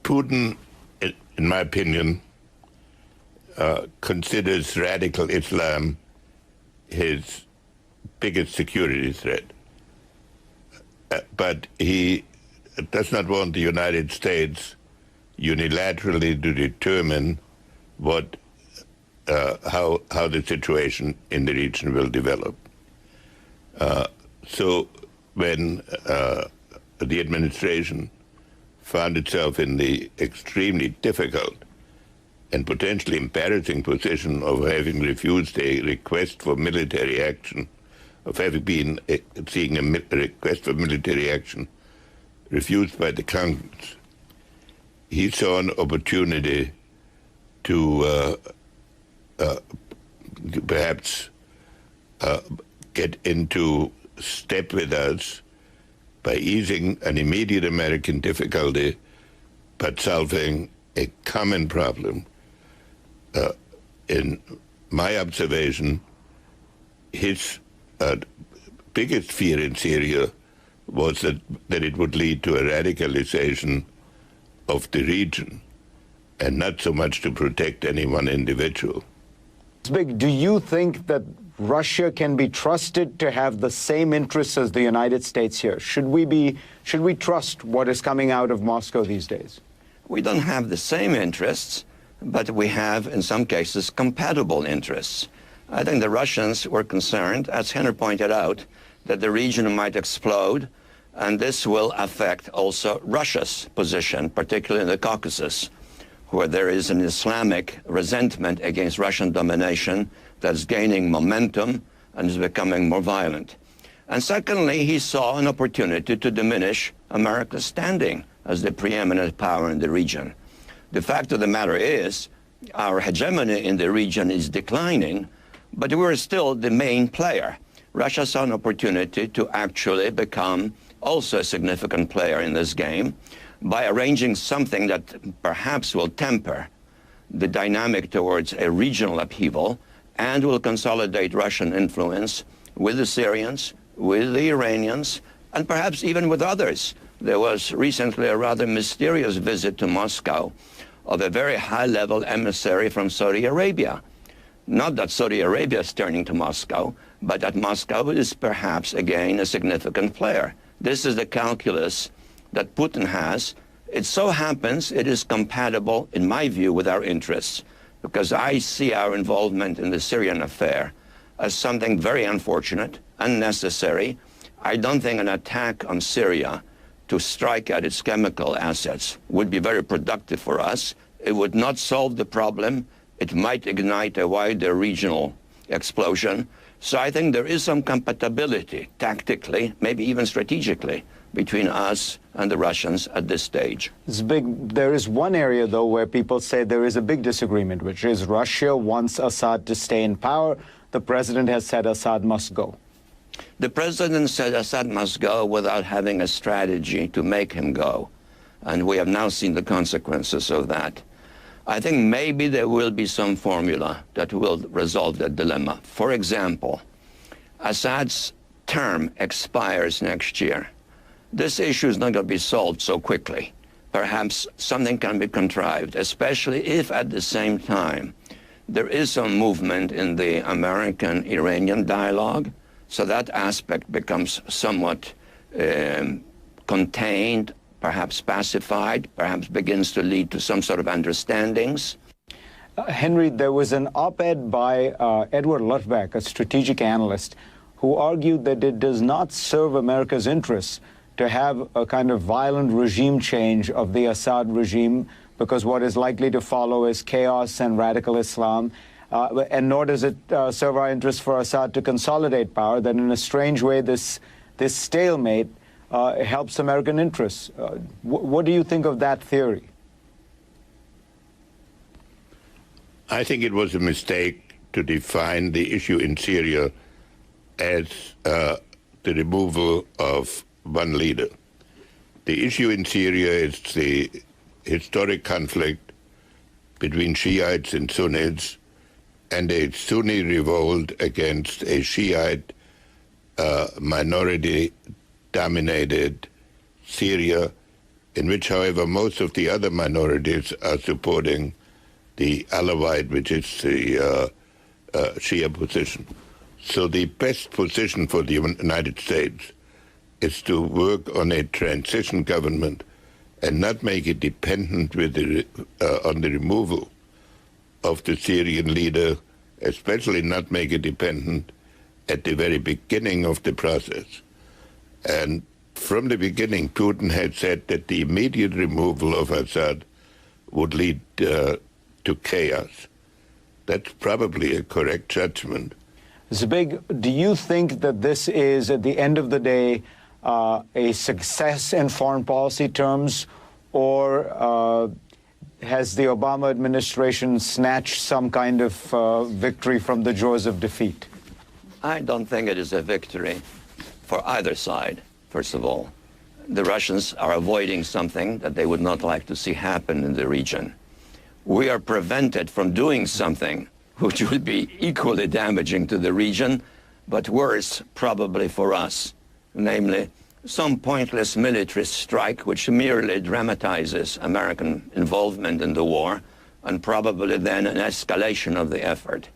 Putin, in my opinion, considers radical Islam his biggest security threat. But he does not want the United States unilaterally to determine how the situation in the region will develop. So when the administration found itself in the extremely difficult and potentially embarrassing position of having refused a request for military action, of having been seeking a request for military action refused by the Congress, he saw an opportunity to perhaps get into step with us by easing an immediate American difficulty, but solving a common problem. In my observation, his biggest fear in Syria was that it would lead to a radicalization of the region, and not so much to protect any one individual. Do you think that Russia can be trusted to have the same interests as the United States here? Should we trust what is coming out of Moscow these days? We don't have the same interests, but we have, in some cases, compatible interests. I think the Russians were concerned, as Henry pointed out, that the region might explode, and this will affect also Russia's position, particularly in the Caucasus, where there is an Islamic resentment against Russian domination that's gaining momentum and is becoming more violent. And secondly, he saw an opportunity to diminish America's standing as the preeminent power in the region. The fact of the matter is, our hegemony in the region is declining, but we're still the main player. Russia saw an opportunity to actually become also a significant player in this game by arranging something that perhaps will temper the dynamic towards a regional upheaval and will consolidate Russian influence with the Syrians, with the Iranians, and perhaps even with others. There was recently a rather mysterious visit to Moscow of a very high-level emissary from Saudi Arabia. Not that Saudi Arabia is turning to Moscow, but that Moscow is perhaps, again, a significant player. This is the calculus that Putin has. It so happens it is compatible, in my view, with our interests, because I see our involvement in the Syrian affair as something very unfortunate, unnecessary. I don't think an attack on Syria to strike at its chemical assets would be very productive for us. It would not solve the problem. It might ignite a wider regional explosion. So I think there is some compatibility, tactically, maybe even strategically, between us and the Russians at this stage. There is one area, though, where people say there is a big disagreement, which is Russia wants Assad to stay in power. The president has said Assad must go. The president said Assad must go without having a strategy to make him go. And we have now seen the consequences of that. I think maybe there will be some formula that will resolve that dilemma. For example, Assad's term expires next year. This issue is not going to be solved so quickly. Perhaps something can be contrived, especially if at the same time there is some movement in the American-Iranian dialogue, so that aspect becomes somewhat contained, perhaps pacified, perhaps begins to lead to some sort of understandings. Henry, there was an op-ed by Edward Luttwak, a strategic analyst, who argued that it does not serve America's interests to have a kind of violent regime change of the Assad regime, because what is likely to follow is chaos and radical Islam, and nor does it serve our interests for Assad to consolidate power, that in a strange way this stalemate helps American interests. What do you think of that theory? I think it was a mistake to define the issue in Syria as the removal of one leader. The issue in Syria is the historic conflict between Shiites and Sunnis, and a Sunni revolt against a Shiite minority-dominated Syria, in which, however, most of the other minorities are supporting the Alawite, which is the Shia position. So the best position for the United States is to work on a transition government and not make it dependent on the removal of the Syrian leader, especially not make it dependent at the very beginning of the process. And from the beginning, Putin had said that the immediate removal of Assad would lead to chaos. That's probably a correct judgment. Zbig, do you think that this is, at the end of the day, a success in foreign policy terms, or has the Obama administration snatched some kind of victory from the jaws of defeat? I don't think it is a victory for either side, first of all. The Russians are avoiding something that they would not like to see happen in the region. We are prevented from doing something which would be equally damaging to the region, but worse probably for us, namely some pointless military strike which merely dramatizes American involvement in the war, and probably then an escalation of the effort.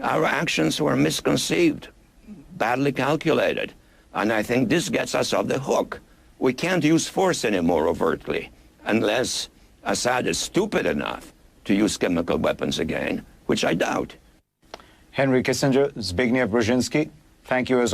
Our actions were misconceived, badly calculated, and I think this gets us off the hook. We can't use force anymore overtly, unless Assad is stupid enough to use chemical weapons again, which I doubt. Henry Kissinger, Zbigniew Brzezinski, thank you as always.